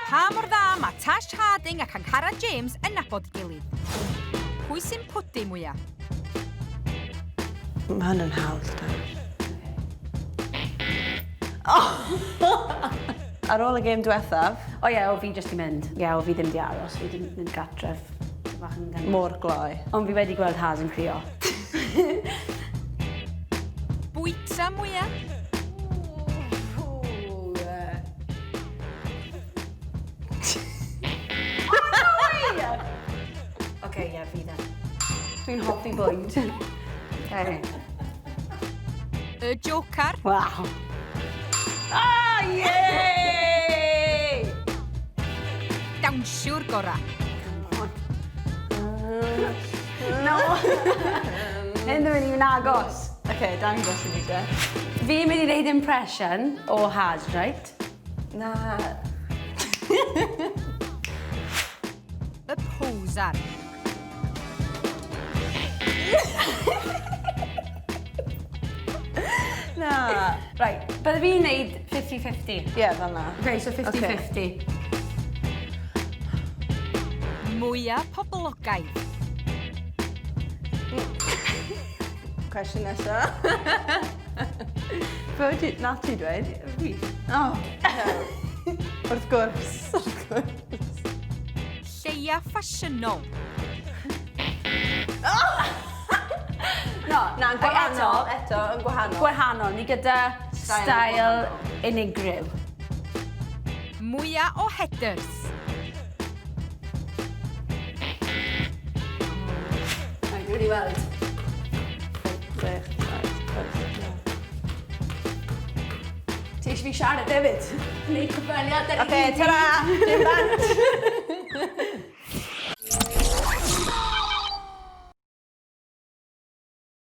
Pa mor dda mae Tash Harding ac Angharad James yn nabod gilydd? Pwy sy'n pwdu mwyaf? Mae hyn yn hawdd, da. Ar ôl y gêm diwethaf? O ie, o fi jyst i mynd. Ie, o fi ddim di aros. Fi ddim mynd gatref. Mor gloi. Ond fi wedi gweld Haz yn crio. Bwyta mwyaf? Oce, ie, fi then. Dwi'n hoffi bwyd. Y jocar? Waw. Ah, yey! Dawnsiwr gorau. No. Hyn ddim yn i'n agos. Oce, dangos i fi de. Fi'n mynd i wneud impression o Haz, right? Na. Y posar. Na. Right, bydde fi'n wneud 50-50. Ie, fel na. Okay, so 50-50. Mwyaf poblogaidd. Cwestiwn nesaf. Na ti dweud? Fi. Oh, no. Wrth gwrs. Wrth gwrs. Lleia ffasiynol. No, Na, yn gwahanol. Eto, yn gwahanol. Gwahanol, ni gyda style unigryw. Mwyaf o headers. Rhaid wedi weld. Ti eisiau fi siarad hefyd? Neu cyfweliad ar Oce, ta-ra! Dim bant!